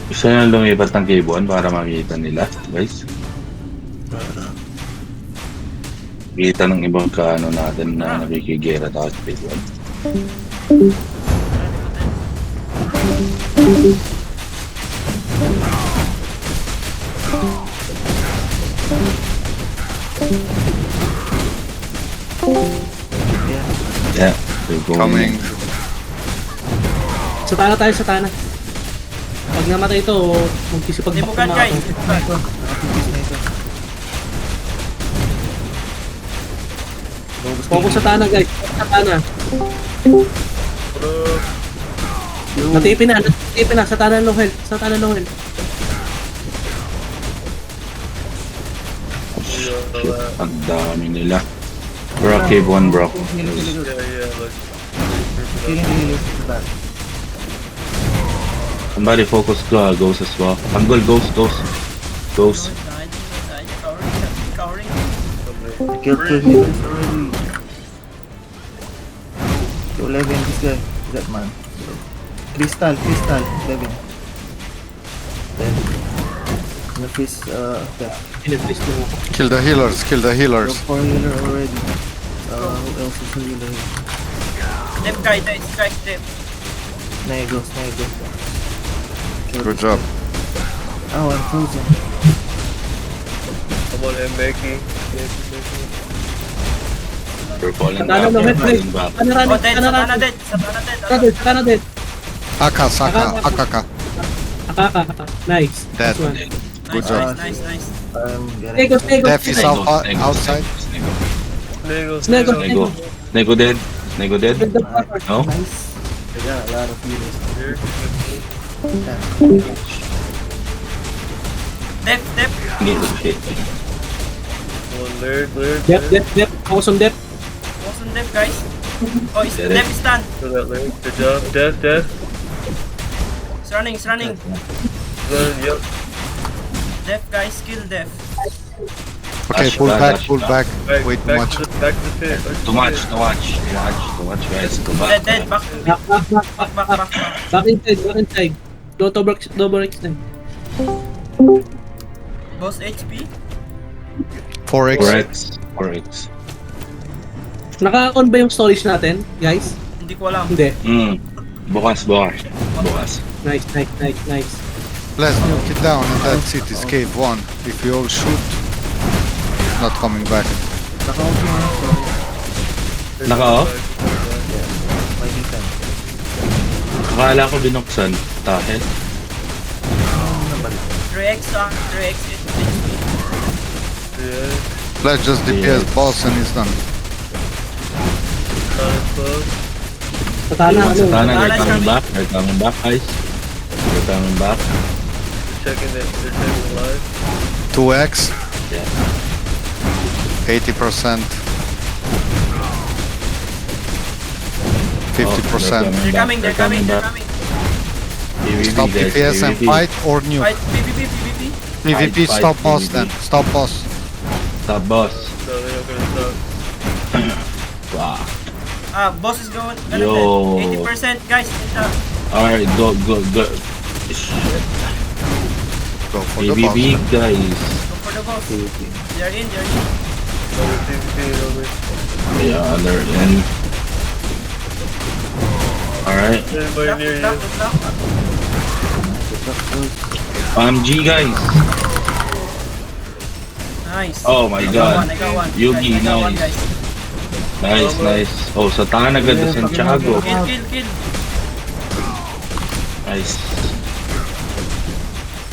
Gusto nyo lumipat ng cave 1 para makita nila, guys. Kita ng ibang kaano natin na nakikigera tayo sa cave 1. Yeah, we're going. Coming. Sa tana tayo, sa tana. Pag namatay ito, magkisipag Limugan guys. Limugan. Focus sa tana guys. Focus sa tana. Natipin na. Sa tana low health. Sa tana low health. Shit, ang dami nila. Bro, cave 1 bro. Somebody focus ghost as well. Tanggol ghost. Ghost. Cowering. Killed 2 healers already. Yo, Levin, this guy. That man. Crystal, 11. Then, Nafis, death. Inatlis mo ako. Kill the healers, kill the Yo, healers. 4 healer already. Who else is a healer here? Dev guy, strike Dev. Negos. Good job. Oh, I'm frozen. Come on, M. Becky. We're falling Tana back. low We're health guys. falling back. Tana run. Oh, dead. Tana Satana run. dead. Satana dead. Tana dead. Aka, Saka, Akaka. Akaka. Nice. Dead. Nice one. Good Nice, job. nice. I'm getting... Negos. Def is outside. Nego dead. No? Nice. I got a lot of healers. Dev. Shit. Dep. Focus on dep. Focus on Dev guys. Oh, Get it. Dev is done. Good job. Death. It's running. Yep. Dev guys, kill Dev. Okay, Dash pull back, back. Back, Wait too much. Back to the pit. Too much, guys. Go back. Dead. Back. Back inside. Don't overextend. Boss HP. 4x. 4x. Naka-on ba yung storage natin, guys? Hindi ko alam. Hindi. Bukas. Nice. Let's knock it down in that city's cave 1. If we all shoot, not coming back. Naka-out yung sorry. Naka-off? My defense. Akala ko binuksan. Tahel. 3x 3x HP. Let's just DPS boss and he's done. Sa tana, Sa Tana, Tana they're is coming coming. back, guys. They're coming back. Checking it. They're checking live. 2x, Yeah. 80%. 50%. They're coming. PvP, Stop guys, DPS and PvP. fight or nuke. Fight, PvP. PvP, Fight, stop boss PvP. then. Stop boss. Stop, boss. No, they're not gonna stop. Wow. Boss is going. Yo. 80% guys. Alright, go. Shit. Go for the boss. PvP, guys. Go for the boss. They're in. Over PvP, over. Yeah, they're in. Alright. Anybody near you? OMG, guys. Nice. Oh my god. I got one. Yugi, Guys, I got one, nice. guys. Nice. Oh, sa Tana ganda Santiago. Kill. Nice.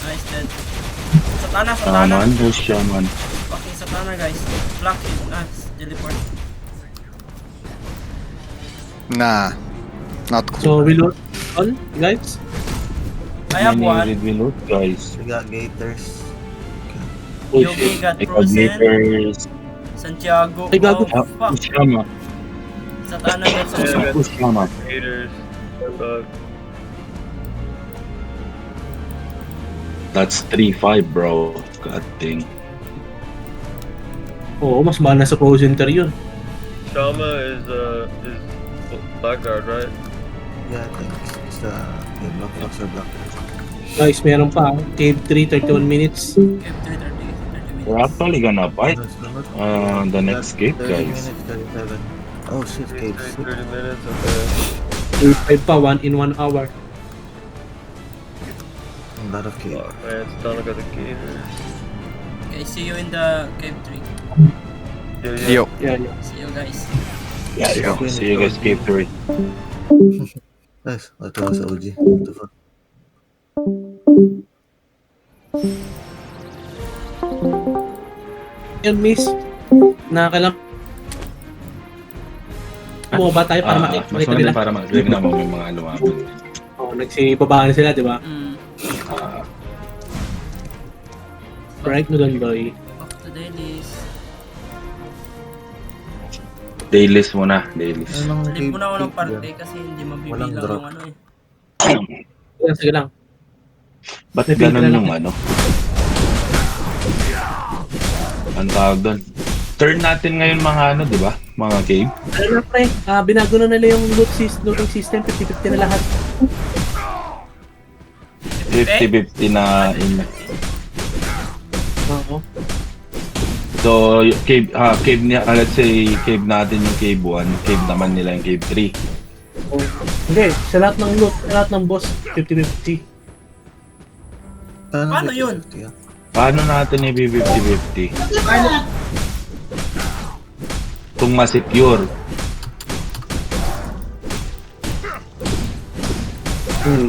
Nice, dead. Satana. Shaman, who's Shaman? Fucking Satana, guys. Block it. Teleport. Nah, not So, cool. reload all, guys. I have one. Reload, guys. We got gators. Oh, Yugi shit. got I frozen. gators. Santiago. Ay, gago. Oh, fuck. Shama. Satana gets Yeah, Who's Shama? Haters. That's 3-5, bro. God dang. Oo, mas mahal na sa Pro Center yun. Shama is Blackguard, right? Yeah, I think it's the block rocks or block. Guys, meron pa. Cave 3, 31 minutes. Cave 3, 30 minutes. We're actually gonna fight the next cave, 30 guys. minutes, 37. Oh shit, cave 6. 30 minutes, okay. Cave 5 pa, 1 in 1 hour. A lot of cave. Oh, man, it's time to go to cave. Okay, see you in the cave 3. Yo. Yeah, yeah. See you guys. Yeah, yo. See you guys, cave 3. Nice. Ito sa OG. What the fuck? Yun, miss. Nakakalam. Bumaba tayo para Mas makita maganda nila. para mag-clear na mo may mga lumaban. Oh, nagsibabaan sila, di ba? Ah, Right, Nulandoy. Back to dailies. dailies muna, dailies. Anong Leave muna ako ng cave parte yan? kasi hindi Walang mabibilang drop. yung ano eh. Sige lang. Ba't May filter ganun lang. yung ano? Ang tawag doon. Turn natin ngayon mga ano, di ba? Mga cave. Ano na pre, binago na nila yung looting system, 50-50 na lahat. 50-50 na in. Oo. So, yung cave niya, let's say, cave natin yung cave 1, cave naman nila yung cave 3. Hindi, sa lahat ng loot, sa lahat ng boss, 50-50. Paano yun? 50-50 yan? Paano natin i-50-50? Kung ma-secure.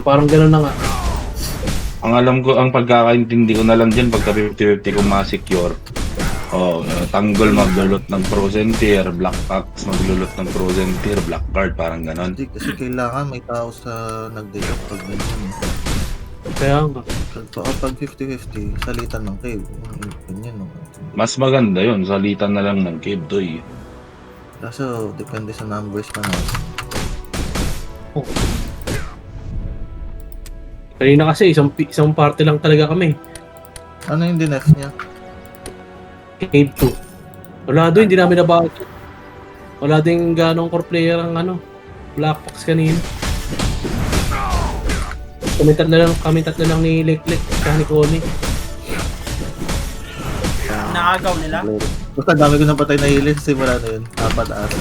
Parang gano'n na nga. Ang alam ko, ang pagkakaintindi ko na lang dyan, pagka 50-50 kung ma-secure. Tanggol maglulot ng frozen tier, black axe maglulot ng frozen tier, black card, parang ganon. Hindi kasi kailangan may tao sa nag-develop pag ganyan. Kaya nga. Pag 50-50, salitan ng cave. Ganyan no. Mas maganda yun, salitan na lang ng cave doy. Kaso, depende sa numbers pa na. Kanina kasi, isang party lang talaga kami. Ano yung dinef niya? Cave 2. Wala doon, hindi namin nabago. Wala din ganong core player ang ano, Black Fox kanina. Kami tatlo lang ni Lek-Lek, kaya ni Connie. Naagaw nila. Basta dami ko napatay na healer, simula na yun. Apat ata.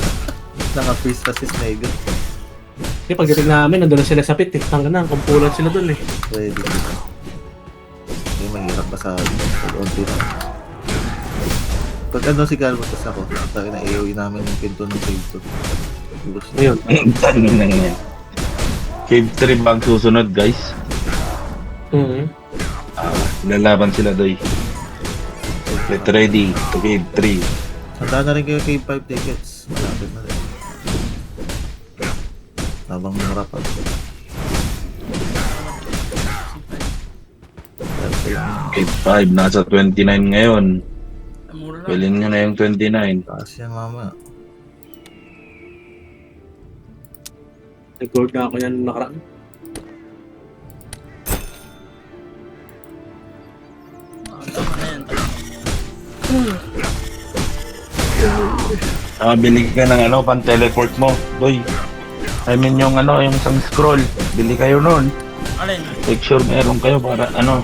Naka-freeze kasi Snake. Kasi pagdating namin, nandun na sila sa pit eh. Tangga na, kumpulan sila doon eh. Pwede ko. Hindi mahirap pa sa pag-onti na. Pag ano si Galvo, tas ako. Tayo na AOE namin yung pinto ng cave 2. Gusto. Ayun. Tanong na yan. Cave 3 ba ang susunod, guys? Lalaban sila doy. Get ready to cave 3. Handa na rin kayo cave 5 tickets. Malapit na rin. Habang mura pa. Cave 5, nasa 29 ngayon. Mura lang. Bilhin nyo na yung 29. Taas yan mamaya. Nag-gold na ako yan nung nakaraan. Tama na yan. Bili ka ng ano, pan-teleport mo. Doy. I mean yung ano, yung isang scroll. Bili kayo nun. Alin? Make sure meron kayo para ano.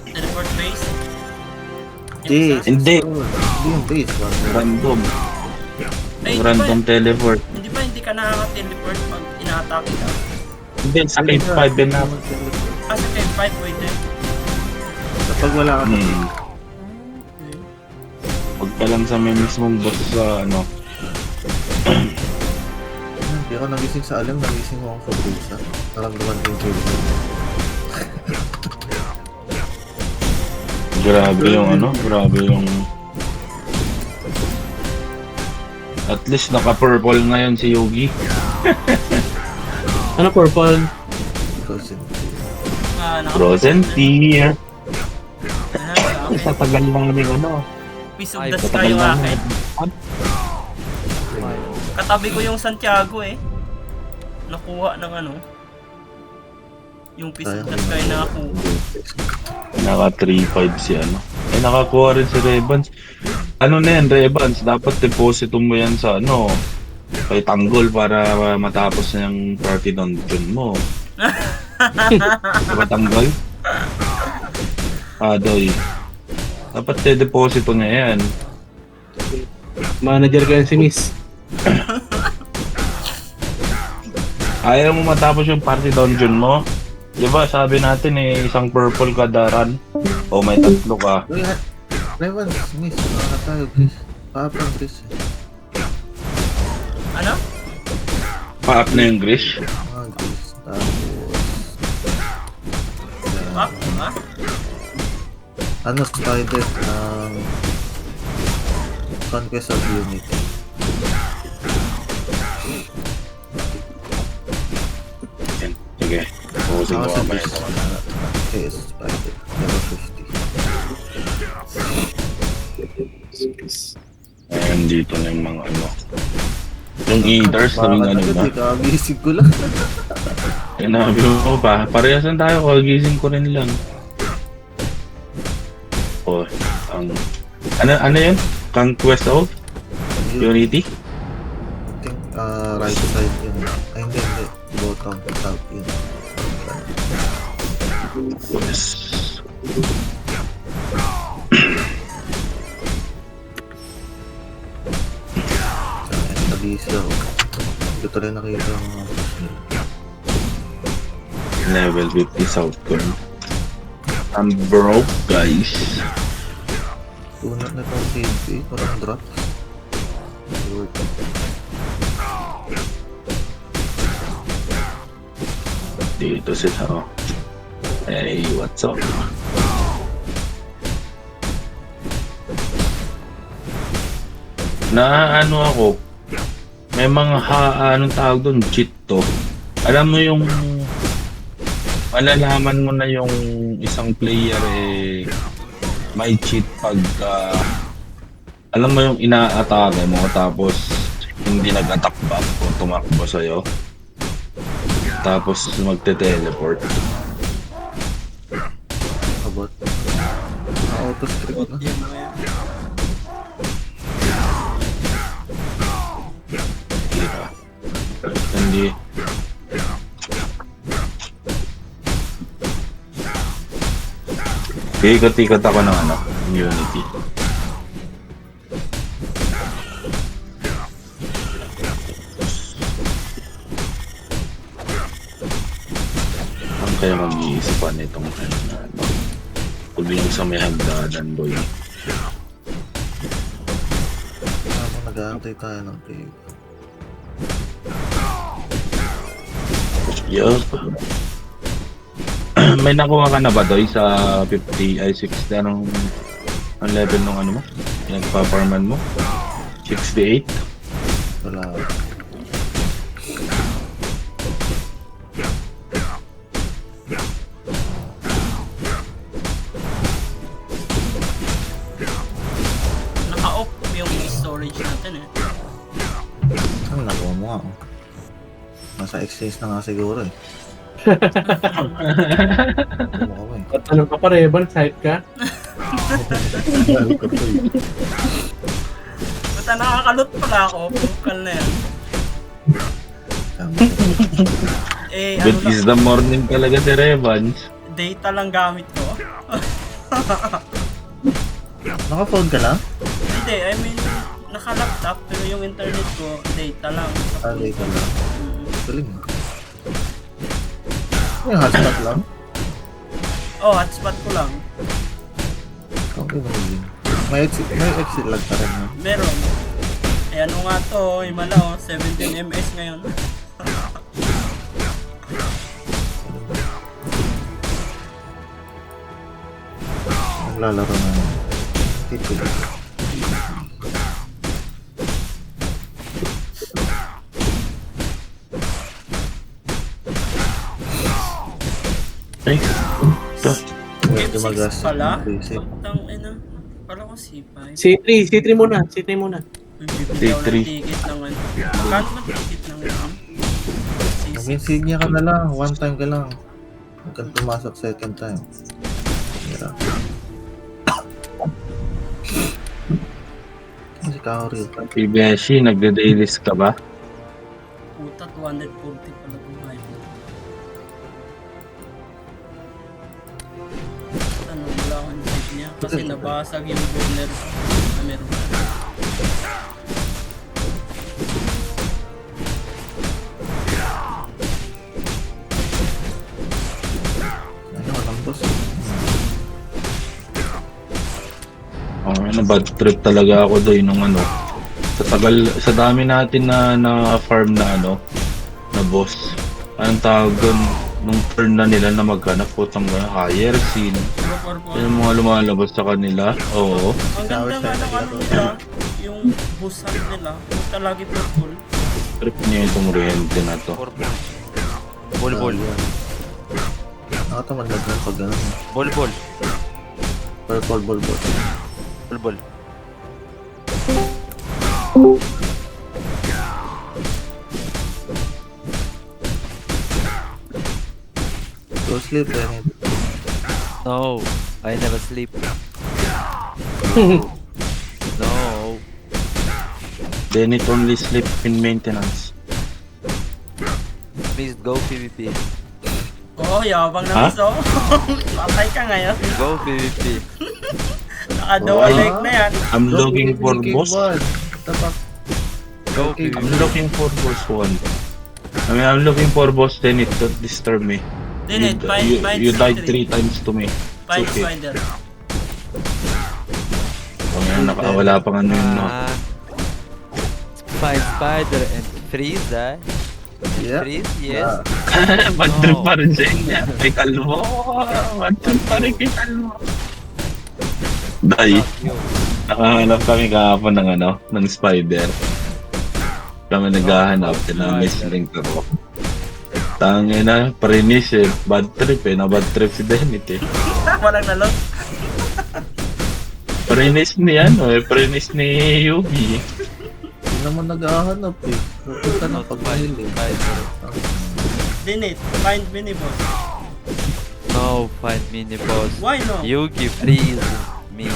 Teleport base? Yes. Hindi. Hindi yung base. Random. Ay, Random teleport. hindi ka nakaka-teleport pag ina-atake ka. Hindi, sa cave 5 din naman. Sa cave 5, pwede. Kapag wala ka Huwag ka lang sa may mismong boss sa ano. Hindi ako nagising sa alam, nagising mo ako sa bulsa. Naramdaman ko yung cave. Grabe yung ano, grabe yung... At least naka-purple ngayon si Yogi. Ano purple? Frozen. Frozen tier. Sa tagal lang namin ano. Piece of the sky yung akin. Katabi ko yung Santiago eh. Nakuha ng ano. Yung piece of the sky na ako. Naka 3-5 si ano. Eh nakakuha rin si Rebans. Ano na yan, Rebans? Dapat deposito mo yan sa ano. kay Tanggol para matapos na yung party dungeon mo. Diba Tanggol? Doy. Dapat deposito niya yan. Manager ko yan si Miss. Ayaw mo matapos yung party dungeon mo? Diba sabi natin isang purple kada run. O may tatlo ka. Uy, Revan, miss. Baka tayo, please. Pa-upload, please. Ano? Pa-up na yung Grish. Please. Tapos... Ah? Ah? Ano, spider? Conquest of Unity. Yan. Sige. Pusin ko Ako sa mamaya. base. Okay, spider. Level 50. Ayan, dito na yung mga ano. Yung eaters, naging ano na. Kagising ko lang. Sinabi mo pa, parehasan tayo, kagising ko rin lang. O, ano yun? Conquest of Unity? I think, right side yun. Ay, hindi. Bottom, top yun. Yes. Busy ako. Dito rin nakita yung mga Level 50 South Con. I'm broke, guys. tunat na itong TV. Parang drop. Dito sila, oh. Hey, what's up? Na ano ako, may mga anong tawag doon, cheat to. Alam mo yung malalaman mo na yung isang player may cheat pag alam mo yung ina-atake mo tapos hindi nag-attack back o tumakbo sa'yo. Tapos magte-teleport. Abot. Auto-script na. Yan mga yan. Hindi. Ikot-ikot ako ng ano, Unity. Ang kaya mag-iisipan nitong ano, huwag lang sa may hagdanan, boy. Habang nag-aantay tayo ng TV. Yup. May nakuha ka na ba doy sa 50 ay 60 anong ang level ng ano mo? Pinagpa-farman mo? 68? Wala. Naka-off yung storage natin eh. Ano nakuha mo nga? Oh. Nasa exchange na nga siguro eh. Ano ka ba eh? At ano ka pa, Revan? Site ka? Lalo ka pa eh. Basta nakakalot pala ako. Bukal na yan. Tama. Eh, Good ano lang, is the morning talaga si Revans. data lang gamit ko. Naka-phone ka lang? Hindi, I mean, naka-laptop pero yung internet ko, data lang. Alay ka lang. Mm. Galing mo. Yung hotspot lang? Oh, hotspot ko lang. Okay ba yun? May exit lag pa rin ha? Meron. Eh ano nga to, himala oh, 17 ms ngayon. Naglalaro na tito. Ay, ito. F6 pala? Basic. Pagtang ina. Pala ko C5. C3 muna. C3 muna. Bibili ako C3. ng ticket ng ano. Magkano ba ticket ng ano? Mag-insignia ka na lang. One time ka lang. Huwag kang pumasok second time. Hirap. Si Kaori. Si Beshi, nagde-dailies ka ba? 240 pala itong item. Ano, wala akong check niya kasi nabasag yung burner na meron. Ano, walang boss. Ano, bad trip talaga ako doon nung ano. Sa dami natin na farm na ano, na boss. Anong tawag doon, nung turn na nila na maghanap po ng higher scene. Yung mga lumalabas sa kanila. Oo. Ang ganda nga ng ano nila, yung boss hunt nila, punta lagi purple. Trip niya itong rehente na to. Bol. Nakatamad na doon pag gano'n. Bol. Purple ball. Bol. Go sleep, Renit. No, I never sleep. No. Then it only sleep in maintenance. Please go PvP. Oo, yabang na Ha? miso. Patay ka ngayon. Go PvP. Naka-double leg na yan. I'm looking for boss. Tapak. Go Okay. I'm PvP. looking for boss one. I'm looking for boss, then it don't disturb me. Then it, find You died spider. 3 times to me. Find It's okay. spider. Ngayon, nakawala pang ano yun, no? Find spider and freeze, Yeah. Freeze, yes. Bad trip pa rin sa inyo. May kalmo. Bad trip pa rin kay kalmo. Day. Nakahanap kami kahapon ng ano, ng spider. Kami naghahanap, na-miss link ako. Tangin na, parinis eh. Bad trip eh, na-bad trip si Denit eh. Walang nalot. Parinis ni ano eh, parinis ni Yugi. Hindi naman nag-ahanap eh. Pupunta na pag mahiling. Then it, find mini boss. No, find mini boss. Why no? Yugi, freeze me.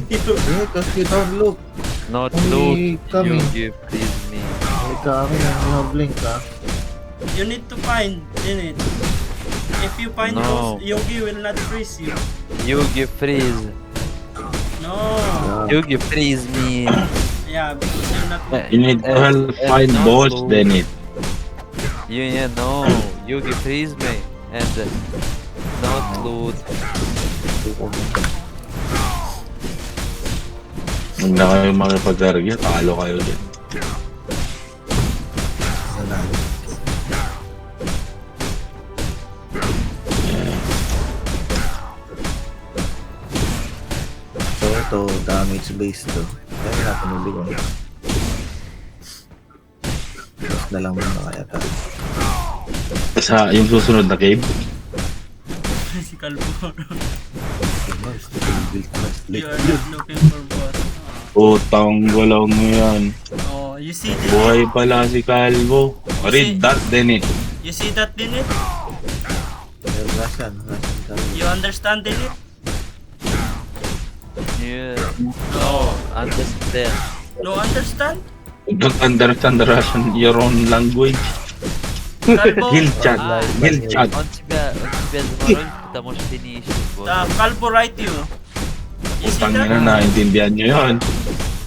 Yeah, cause you don't look. Not Only loot. coming. Yugi, freeze me. May kami na blink ha. You need to find then it. If you find No. boss, Yogi will not freeze you. Yugi, freeze. No. Yugi, freeze me. Yeah, because you're not. You need to help find not boss, loot. Denit. Yeah, no. Yugi, freeze me. And not loot. Huwag na kayo makipag-argue, talo kayo din. So ito, damage based to. Kaya natin nabigyan. Mas na lang muna kaya tayo. Sa yung susunod na cave, Si Calvo. Mas build na You split. are not looking for boss. utang galaw mo yan. Oh, you see this? Buhay pala si Calvo. Read that, Denit. You see that din it? Meron Russian tayo. You understand din it? Yeah. No. Understand. No understand? Don't understand the Russian, your own language. Calvo. Gil chat. Gil chat. Он тебя заморозит, потому что ты не ищешь босса. Calvo write you. You see Utang that? na, naintindihan nyo yun.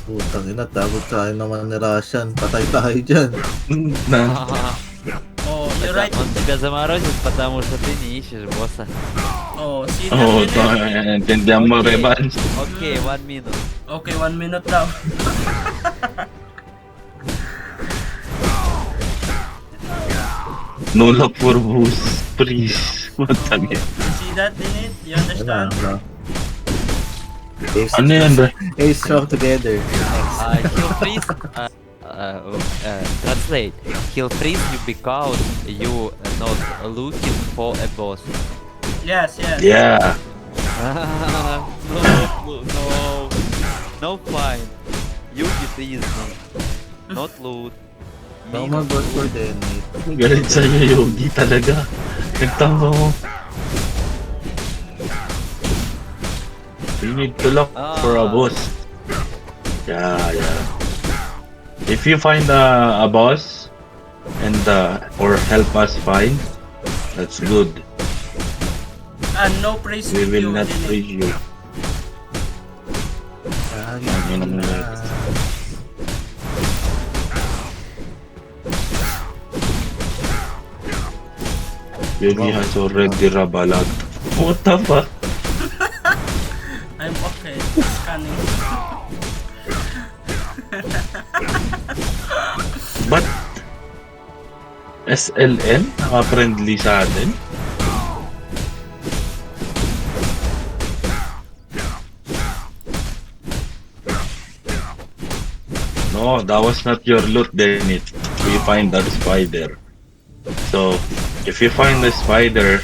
Putang ina, tapos tayo naman ni Russian. Patay tayo dyan. Na, Oh, you write. Он тебя заморозит, потому что ты не ищешь босса. Oh, see that oo, din it? naintindihan mo, Revan. Окей, 1 minute. Okay, 1 minute daw. No look for boost, please. Matagi. You see that din it? You Wala, understand? wala. Ace, Ano yan, bro? Ace strong together. He'll freeze. Translate. He'll freeze you because you not looking for a boss. Yes, yes. Yeah. No fine. Yugi freeze me. Not loot. Me Normal not boss for loot. Denny. Galit sa'yo, Yogi, talaga. Nagtama mo. You need to look for a boss. Yeah. If you find a boss, and or help us find, that's good. And no praise We will video. not Dinig. praise you. Lagi Yun ang na. Yogi has already rabalag. What the fuck? I'm okay. Scanning. But SLN naka-friendly sa atin? No, that was not your loot, Denit. We find that spider. So, if you find the spider,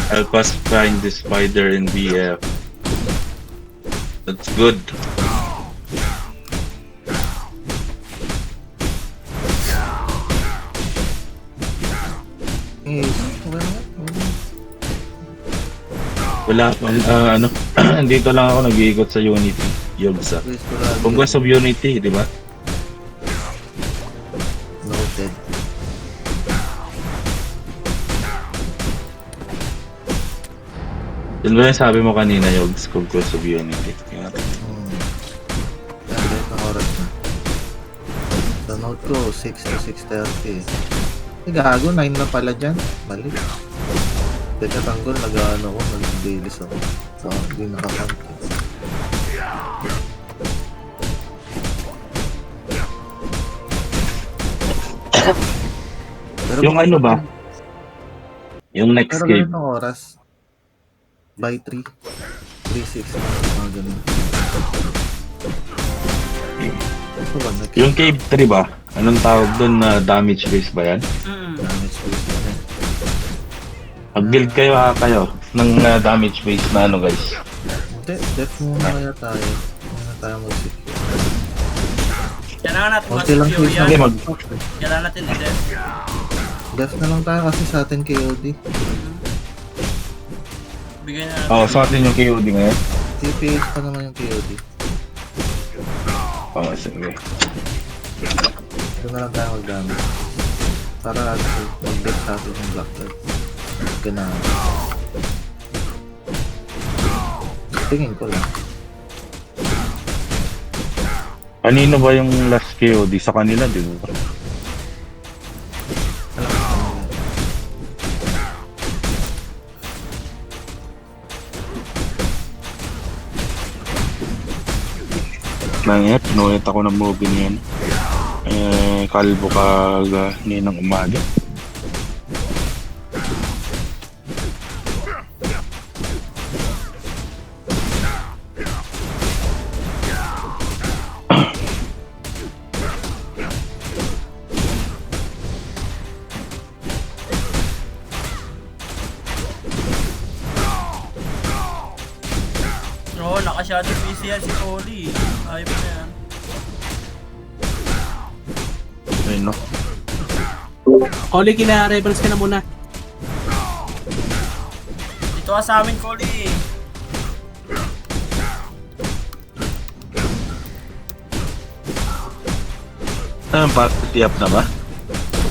help us find the spider in BF. That's good. Eh, wala nga. Wala, ano, dito lang ako nag-iikot sa Unity. Yogsa. Guys, ko lagi. Conquest of Unity, di ba? Noted. Yun ba yung sabi mo kanina, Yogs? Conquest of Unity. Kaya, Kahit na oras na. Sa note ko, 6 to 6:30. Eh, gago, 9 na pala dyan. Balik. Teka, tanggol, nag-ano ko, nag-dailies ako. So, hindi nakakount. Pero yung ano ba? Yung next Pero game. ganun ang oras. By 3. 3:06. Mga ganun. Ito ba? Next Yung Cave 3 ba? Anong tawag doon na damage base ba yan? damage base na yan. Mag-build kayo kayo ng damage base na ano guys. Hindi, def muna kaya tayo. Muna tayo mag-secure. Kailangan natin Okay lang ma-secure please. yan. Okay, Kailangan natin i-def. Def na lang tayo kasi sa atin KOD. Bigay na natin. Oo, sa atin yung KOD ngayon. TPH pa naman yung KOD. Oo, sige. Ito na lang tayo mag-damage. Para mag-def sa atin yung Black Card. Ganahan. Tingin ko lang. Kanino ba yung last KOD? Sa kanila, di ba? Alam ko sa kanila. Nangit, pinulit ako ng movie niyan. Kalbo ka ninang umaga. Oo, naka-shadow PC yan si Oli. Ayop na yan. Ayun, no? Oli, kina-rebels ka na muna. Dito ka sa amin, Oli. Party up na ba?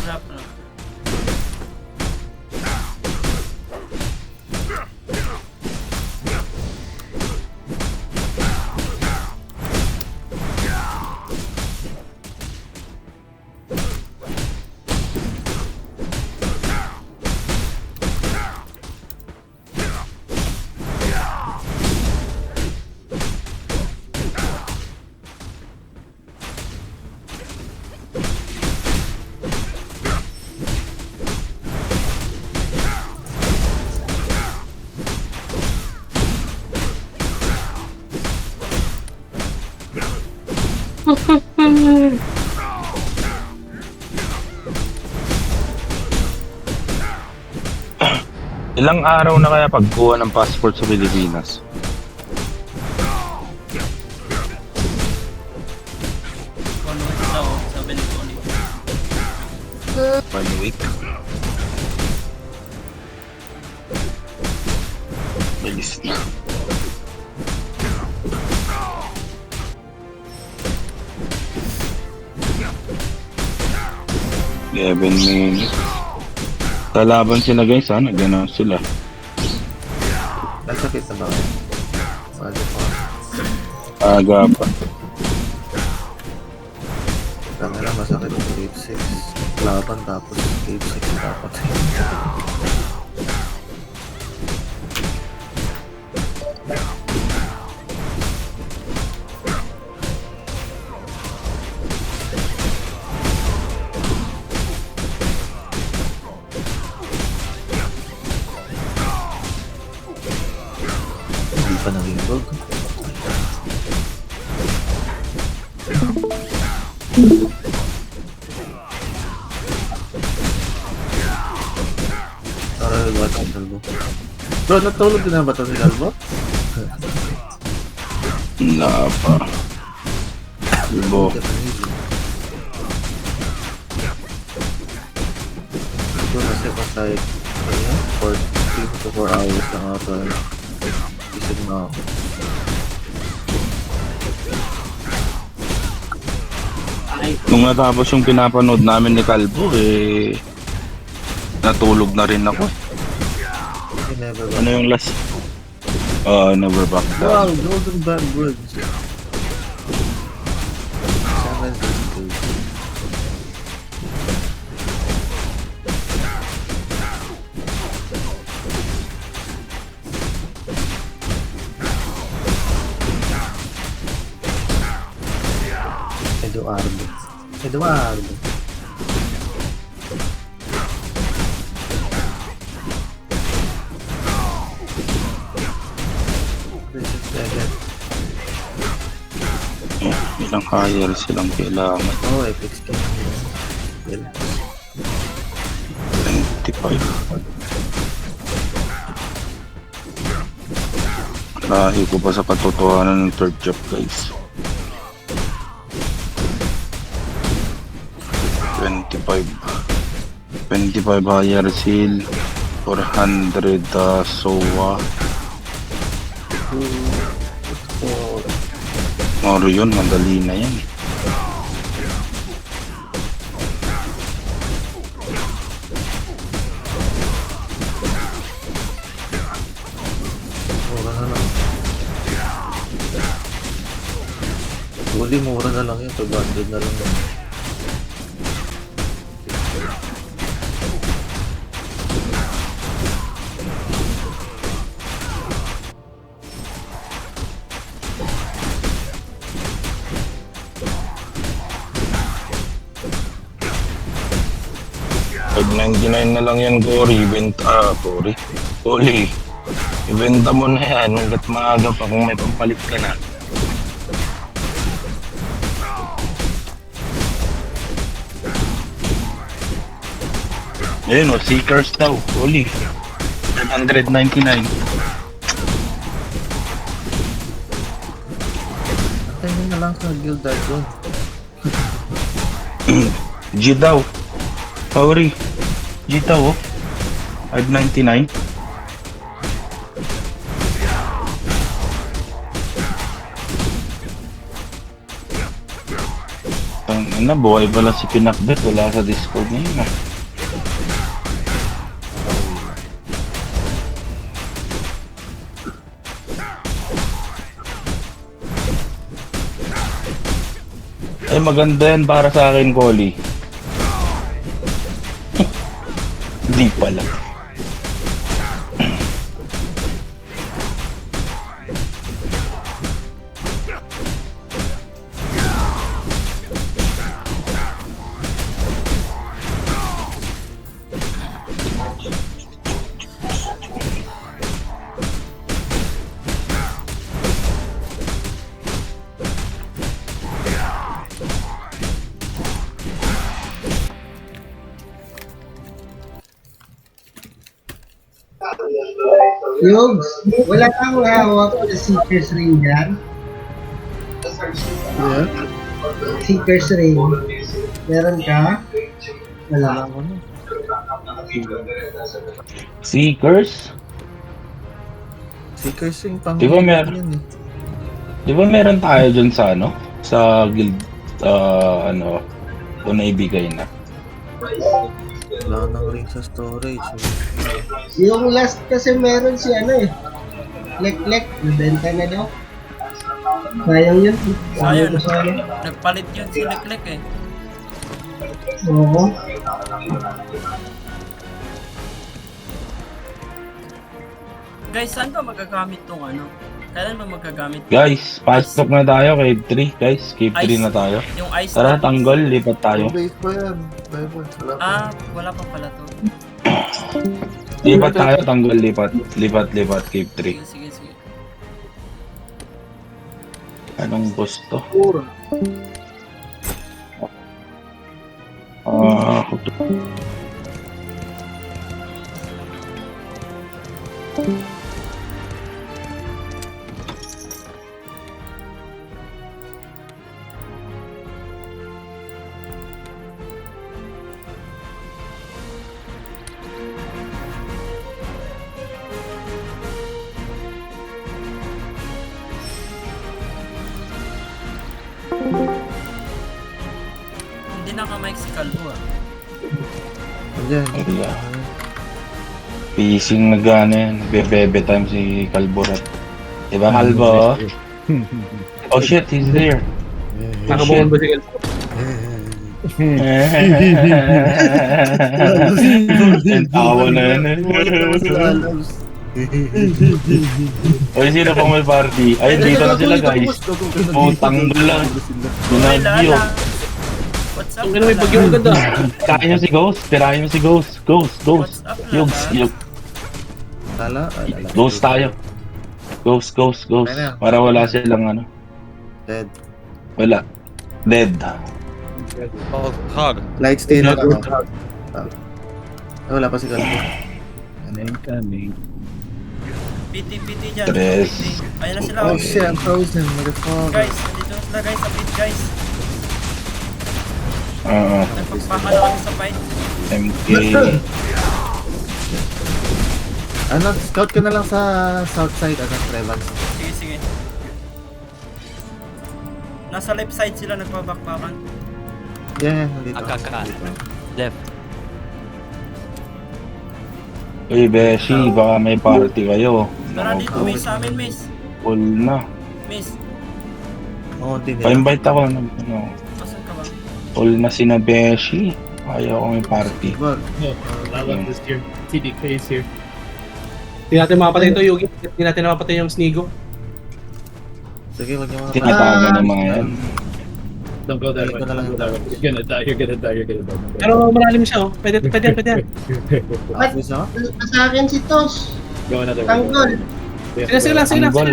Wrap na. Ilang araw na kaya pagkuha ng passport sa Pilipinas? One week daw, sabi ni Oli. 1 week. Bilis na. 11 minutes. Lalaban sila guys, sana gano'n sila. Nasakit na ba kayo? Ano pa? Aga pa. Tanga na masakit yung Cave 6. Laban tapos Cave 6 dapat. Hindi pa naging gold. What ang Galbo? Bro, natulog din na ba ito si Galbo? Wala pa. Ibo. Ito na siya kung tayo for 3 to 4 hours na ata. Isip na ako. Nung natapos yung pinapanood namin ni Calvo, natulog na rin ako. He never got. Ano yung last? Never back Wow, down. Golden Band Bridge. 7 Eduardo. Eduardo. This is second. Ilang higher silang kailangan. Oh, epic skin. Well, 25. Lahi ko pa sa katotohanan ng third job guys. 25 higher seal, 400 SOA. oh, Moro yun, madali na yan. mura na lang. Huli, mura na lang yun. 200 na lang yun. $5.99 na lang yan, Cory. Cory. Ibenta mo na yan hanggat maaga pa kung may pampalit ka na. Ayun o, Seekers daw, Cory. $599. Antayin na lang sa Guild Icon. G daw. Cory. G daw, oh. $5.99. Ano, buhay pala si Pinakbet, wala sa Discord niya. Ay, maganda yan para sa akin, Cory. Hindi pala. Yugs, wala kang hawak na Seeker's Ring dyan? Yeah? Seeker's Ring. Meron ka? Wala. Ako na. Seekers? Seekers yung pang... Di ba meron? Yan, eh. Di ba meron tayo dun sa ano? Sa guild, kung naibigay na. Wala nang ring sa storage. Yung last kasi meron si ano eh. Lek-lek, nabenta na daw. Sayang yun. Sayang. Ko sa ano. Nagpalit yun si Leclerc eh. Oo. Guys, saan ba magagamit tong ano? Kailan ba magagamit? Guys, pasok na tayo cave 3. Guys, cave 3 na tayo. Yung ice Tara, na- tanggol, lipat tayo. Base pa yan. Wala pa. Ah, wala pa pala to. Lipat tayo, tanggol, lipat. Lipat, cave 3. Sige, sige, sige. Anong gusto? Hindi naka-mic si Calvo ah. Ayan. Pising na gana yan. Bebebe time si Calborat. Diba, Calbo? Oh shit, he's there. Nakabungan ba si Elfo? Ang tawa na yan eh. Oy, sino pang may party? Ay, dito na sila guys. Putang lang. Ay, Binagyo. Lala. What's up, Ang ganda may bagyo agad ah. Tirahin nyo si Ghost. Tirahin nyo si Ghost. Ghost. What's up, Lala? Yugs. Lala. Ghost tayo. Ghost. Para wala silang ano. Dead. Wala. Dead. Oh, hug. Light stay na ako. Wala pa si Calvo. PT dyan. Tres. PT. Ayun na sila. Oh shit, I'm frozen. Motherfucker. Guys, nandito na sila guys sa pit guys. Nagpapaka na kami sa fight. MK. Ano, scout ka na lang sa south side, Trevans. Sige, sige. Nasa left side sila nagpabakbakan. Yeah, nandito. Akaka. Left. Uy, Beshi, baka may party kayo. Tara dito, miss sa amin, miss. Full na. Miss, Oo, nila. Pa-invite ako. Ano, asan ka ba? full na si na Beshi. Ayaw ko may party. Wag. TDK is here. Hindi natin mapatay ito, Yugi. Hindi natin mapatay yung Snigo. Sige, wag niyo mga Tinatago ng mga yan. Don't go that Balik way. ko na lang yung Don't go that way. You're gonna die. Pero malalim siya oh. Pwede yan. office ako. Sa akin si Tos. Go another way. Tanggol. Sige lang. Tanggol.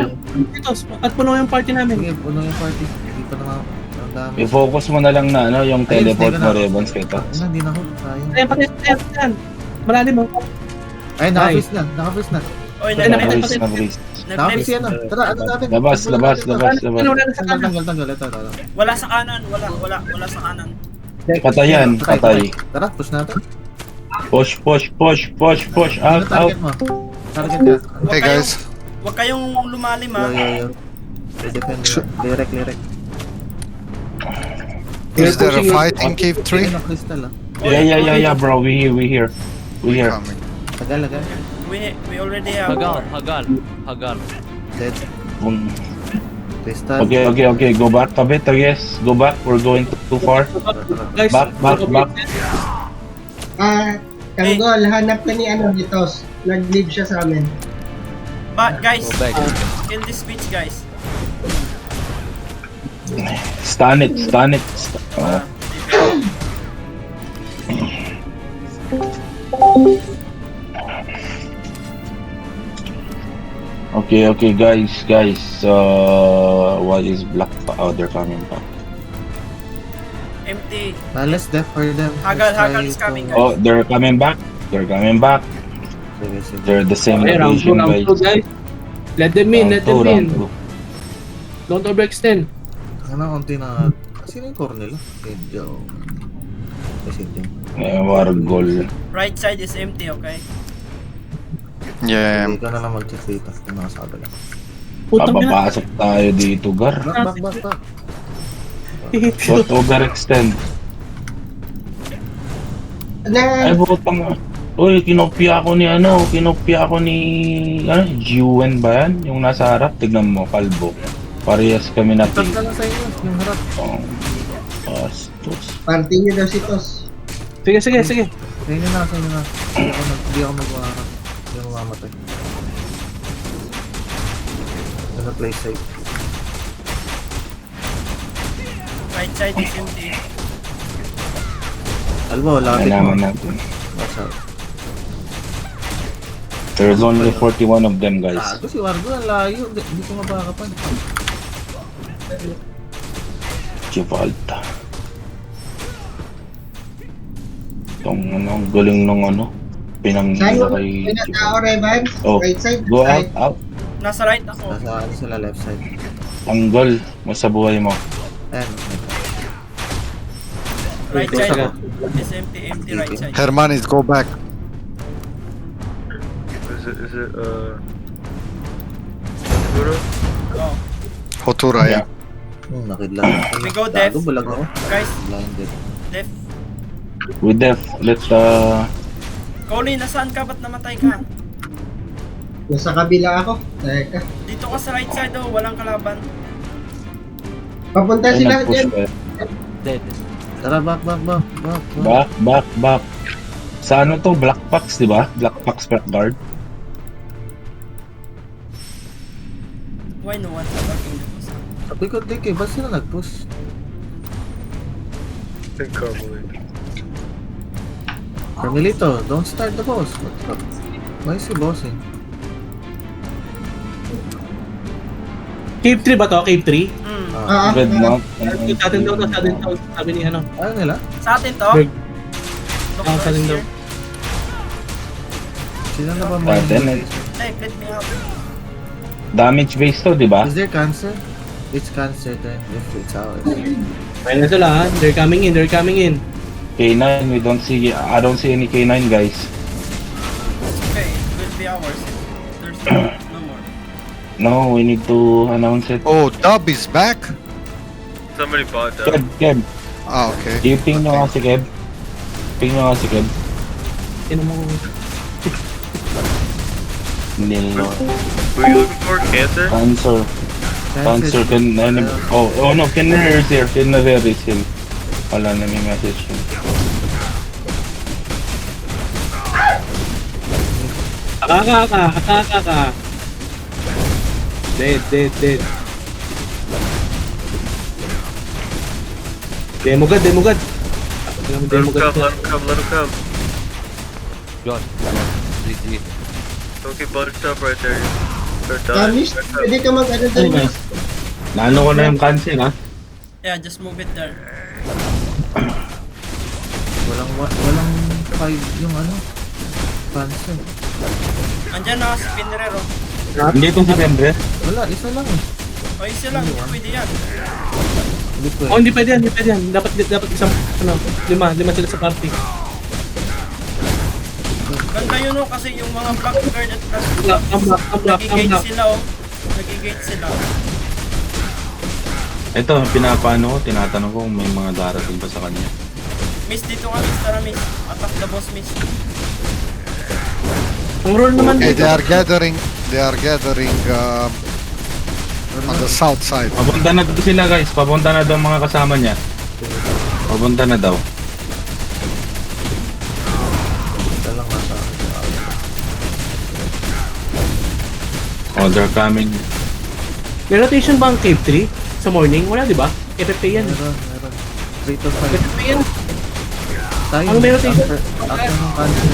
Ito, at puno yung party namin. Sige, puno yung party. Hindi pa na ang dami. I-focus mo na lang na ano, yung Ayun, teleport stay mo, ka na. Rebons, kita. Ano, hindi na ako. Sayang. Ayan, patay. Malalim oh. Ay, naka-freeze na. Naka-freeze na. Oy, Ay, nag-left. Nabris, nabris. Naka-freeze yan. Tara, ano natin? Labas. Ano, wala na sa kanan. Tanggal. Ito. Wala sa kanan, wala sa kanan. Patayan, patay. Tara, push natin. Push. Ano Out. target mo? Target ka. Hey guys. Huwag kayong lumalim ha. Yo. Defend. Direct. Is there a fight in Cave 3? Ayun ang crystal ah. Yeah, bro. We here. Coming. Tagal. We already have Hagal. Dead. Um, Crystal. Okay. Go back a bit, I guess. Go back. We're going too far. Guys, Back. Tanggol, hanap ka ni ano, ni Tos. Nag-leave siya sa amin. But guys, Go back. kill this bitch guys. Stun it. Oh. Okay, guys. What is black? Oh, they're coming back. Empty. Let's def for them. Hagal Let's try is coming, to- guys. Oh, they're coming back. Sige. They're the same Okay, round location, 2, guys. guys. Let them in. Round two. Don't overextend. Ano, konti na. Sino yung core nila? Medyo. Kasi din. Wargol. Right side is empty, okay? Yeah. Hindi ka na lang mag-check dito. Kung nakasabi lang. Putang ina. Papapasok tayo dito, Gar. Back. What over extend? Na, Ay, butang mo. Uy, kinopya ako ni Jiwen ba yan? Yung nasa harap, tignan mo, kalbo. Parehas kami na Cut pink. na lang sa inyo, yung harap. Bastos. party niyo daw si Tos. Sige, sige, sige. Sa inyo na, sa inyo na. Hindi ako mag-uharap. Hindi ako mamamatay. Ano play safe? Right side is empty. Albo, lapit mo. Kailangan natin. Watch out. There's only 41 of them, guys. Gago si Wargo, ang layo. Hindi ko mabakapan. Givalta. Itong ang galing ng pinanggila Saan kay yung tao, Revan? Oh, Right side? go out, Right. out. Nasa right ako. Nasa ano sila left side. Tanggol mo sa buhay mo. Ayan. Right Ito, side saka. is empty, empty right side. Hermanis, go back. Is it Guru? Oh. Hotura, yeah. Nakidla. We go def. Gago, bulag ako. Guys, Blinded. def. With def, let's Colin, nasaan ka? Ba't namatay ka? Nasa kabila ako. Teka. Dito ka sa right side oh, walang kalaban. Papunta ay, sila nag-push dyan. ka. Dead. Tara, back. Back. Sa ano to? Black Fox, di ba? Black Fox Black Guard. Why no one's attacking the boss? Sabi ko, Dick, ba't sila nag-push? Think probably. Carmelito, don't start the boss. What the fuck? Why is he bossing? Cave 3 ba to? Cave 3? Hmm. Red Mount. Sa atin daw, sa atin daw. Sabi ni ano. Ano nila? Sa atin to? Berg. Doctor sa atin daw. here. Sila na ba Atin, Hey, let me out. damage base to, di ba? Is there cancer? It's cancer then, if it's ours. Ayun na sila ha. They're coming in, they're coming in. K9, I don't see any K9, guys. Okay, it will be ours. There's no more. No, we need to announce it. Oh, Dub is back? Somebody bought that. Keb, Ah, okay. i-ping nyo nga si Keb. Ping nyo nga si Keb. Sino mo? Nilo. Who are you looking for? Cancer? Cancer can no, Kenner is here. Kenner is here. Wala na may message yun. Akaka. Dead. Demogad. Let him come. John. GG. Okay, buttercup right there. They're Kamis, dying. pwede ka mag-ano dyan, Ano Miss. Naano ko na yung cancer, ha? Yeah, just move it there. Walang 5 yung ano? Cancer. Andyan na si Pinrero. Hindi ito si Kendre. Wala, isa lang eh. O, isa lang. Pwede yan. Hindi ko Oh, hindi pwede yan. Dapat isang, lima sila sa party. Ganda yun oh, kasi yung mga blackguard at Come back. nagigate sila oh. Nagigate sila. Ito, pinapaano ko, tinatanong ko kung may mga darating pa sa kanya. Miss, dito ka miss. Tara miss. Attack the boss miss. Ang role naman Okay, dito. they are gathering on the south side. Papunta na daw sila, guys. Papunta na daw mga kasama niya. Papunta na daw. isa lang nasa. Oh, they're coming. May rotation ba ang Cave 3? Sa morning? Wala, di ba? FFP yan. Meron. 3 to 5. FFP yan. Tayo. Ano meron tayo? After ng cancer.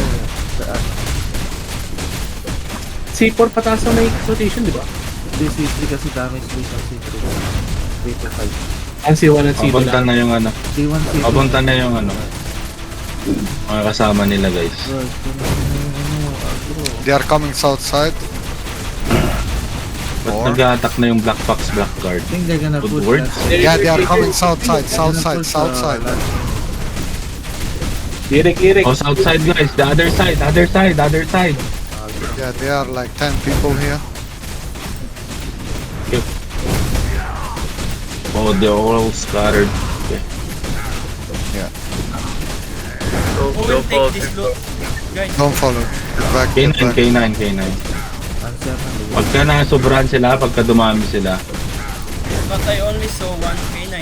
C4 pataas na may rotation, di ba? Hindi, C3 kasi damage base ang C3. 3 to 5. Ang C1 at C2 Papunta lang. na yung ano. C1, C2. Papunta na yung ano. Mga kasama nila, guys. Bro, agro. They are coming south side. Ba't Or- nag-a-attack na yung Black Fox Black Guard? I think they're gonna Good push words. that. Yeah, they are coming south side. They're gonna push, last- Lirik. Oh, south side, guys. The other side. Yeah, there are like 10 people here. Oh, they're all scattered. Okay. Yeah. So Who will don't fall take this too loot? Guys, Don't follow. Get back, get K9, back. K9. Answer na. Pagka nasobrahan sila, pagka dumami sila. but I only saw 1 K9.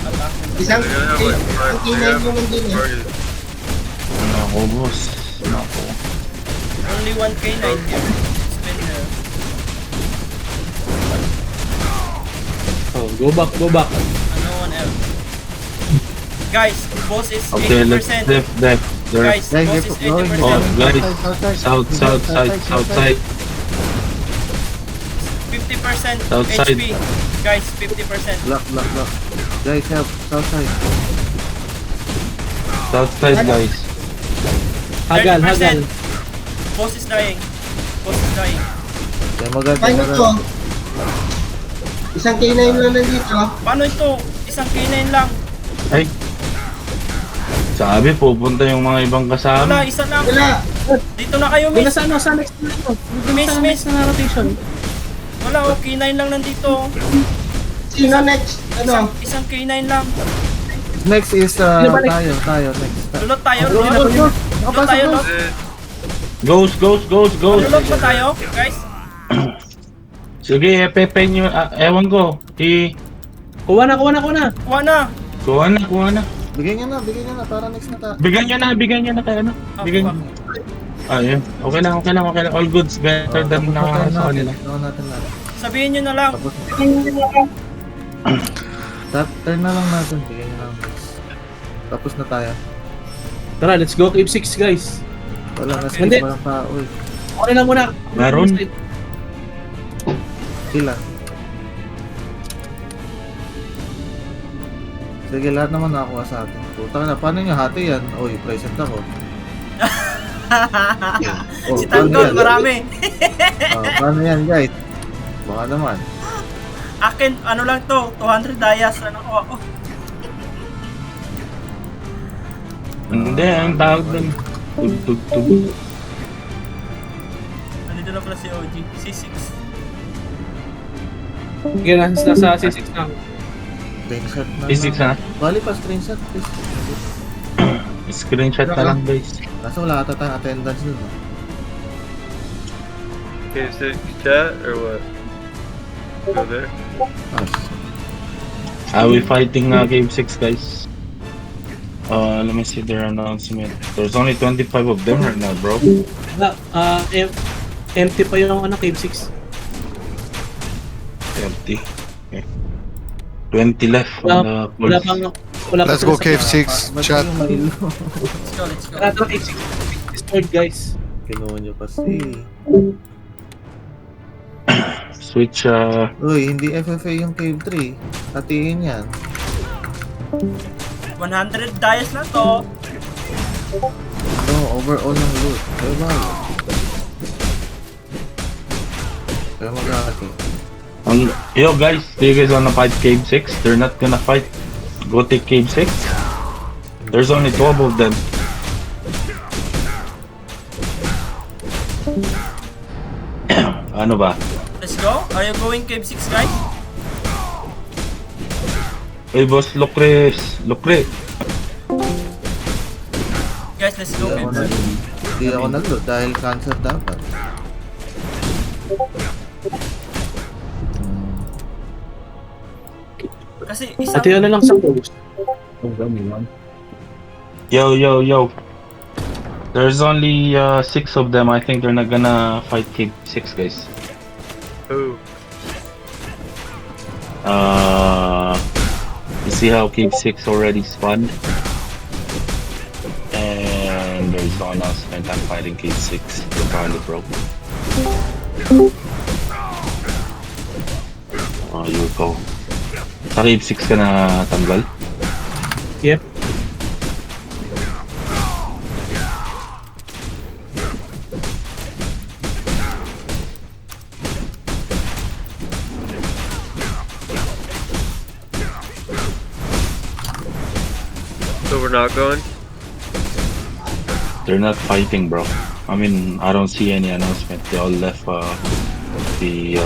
Attack. Isang They're gonna have like five. ang They kinay have mo man din eh. parties. Nako, boss. Nako. Only 1 K9 here. Spinner. Oh, go back, go back. And no one else. Guys, boss is Okay, let's 80%. def. Guys, Guys, boss get is going. 80%. Oh, guys. South side. South side. 50% Outside. HP. Guys, 50%. Block. Guys, help. South side. South side, guys. Hagal, 30%. hagal. Boss is dying. Boss is dying. Kaya maganda. Paano to? Isang K9 lang nandito. Paano ito? Isang K9 lang. Ay. Sabi, pupunta yung mga ibang Wala, kasama. isa lang. Wala. Dito na kayo, Wala miss. sa ano, sa next na ano. Miss, Sa miss. next na rotation. Wala, oh, K9 lang nandito. Sino next? Ano? Isang K9 lang. Next is Sino ba next? tayo next. Lulot tayo. Go. Lulot tayo, no? Ghost. Lulot pa tayo, guys. Sige, pepe nyo. Ewan ko. Kuha na. Kuha na. Kuha na. Bigyan niya na para next na ta. Bigyan nyo na kayo, ano? Bigyan nyo. Yun. Okay lang. All goods better than sa kanila. Gawin natin lahat. Sabihin nyo na lang. Tapos turn na lang natin. Bigyan niya lang next. Tapos na tayo. Tara, let's go Cave 6 guys. Wala na Hindi. walang tao eh. Okay lang muna. Meron? Sila. Sige, lahat naman nakakuha sa atin. Puta na, paano nyo hati yan? Oy, present ako. Si Tanggol, marami. Paano yan, guys? Baka naman. Akin, ano lang to, 200 dayas na nakuha ko. Hindi, ang tawag dun. Tug. Nandito na pala si OG, C6. Okay, nasa C6 na. Screenshot na. Physics na. Bali pa, screenshot. Please. Screenshot na lang, guys. Kaso wala ata tayong attendance dun. No? Okay, so chat or what? Go there. Ah, We fighting Game 6, guys. Let me see their announcement. There's only 25 of them right now, bro. Wala, empty pa yung ano, Cave 6. Empty. Okay. 20 left on the Wala pulse. pang, wala pa Let's go sila sa- Cave 6, ba't chat. yung Milo? Let's go. Tara, Cave 6. Discord guys. Kinuha nyo kasi. Switch, Uy, hindi FFA yung Cave 3. Hatiin yan. 100 dayas na to. No, overall ng loot. Kaya ba? Kaya mag-hati. yo guys, do you guys wanna fight Cave 6? They're not gonna fight. Go take Cave 6. There's only 12 of them. Ano ba? Let's go. Are you going Cave 6, guys? Hey boss, Lucre. Guys, let's go Cave 6. Hindi ako nag-loot dahil cancer dapat. Kasi isang... Pati na lang sa post. Yo. There's only 6 of them. I think they're not gonna fight Cave 6, guys. Who? You see how Cave 6 already spawned? And there's no announcement I'm fighting Cave 6. They're probably broke. Oh, you go. Sa Cave 6 ka na tanggal? Yep. So we're not going? They're not fighting, bro. I mean, I don't see any announcement. They all left the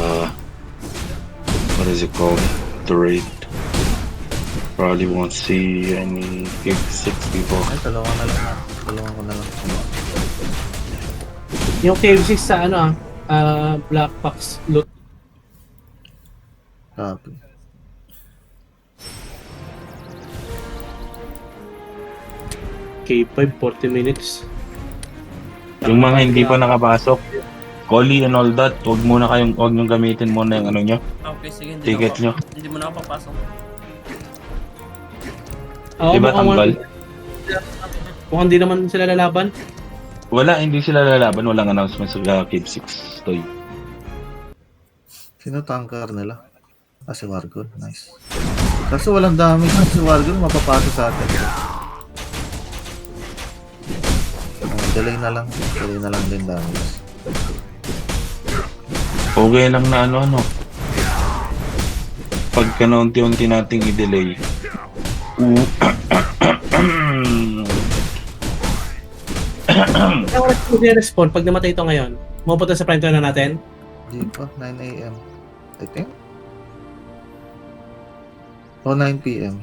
what is it called? The raid. Probably won't see any Cave 6 people. Ay, dalawa na lang natin. Tulungan ko na lang. Yung Cave 6 sa ano Black Box loot. Copy. Cave 5, 40 minutes. Yung mga hindi pa nakapasok, Collie and all that, huwag niyong gamitin muna yung ano nyo, Okay, sige. ticket nyo. Hindi mo na ako papasok. Oo, Diba mukhang tanggal? mukhang hindi naman sila lalaban. Wala, hindi sila lalaban, walang announcement sa Cave 6 toy. Sino tanker nila? Ah, si Wargon. Nice. Kaso walang damage si Wargon, mapapasa sa atin. Delay na lang. Delay na lang din damage. Okay lang na ano. Pagka naunti-unti nating i-delay. Kaya oras ko respawn pag namatay ito ngayon. Mapunta sa prime time na natin. Di pa, 9 AM. I think. O 9 PM.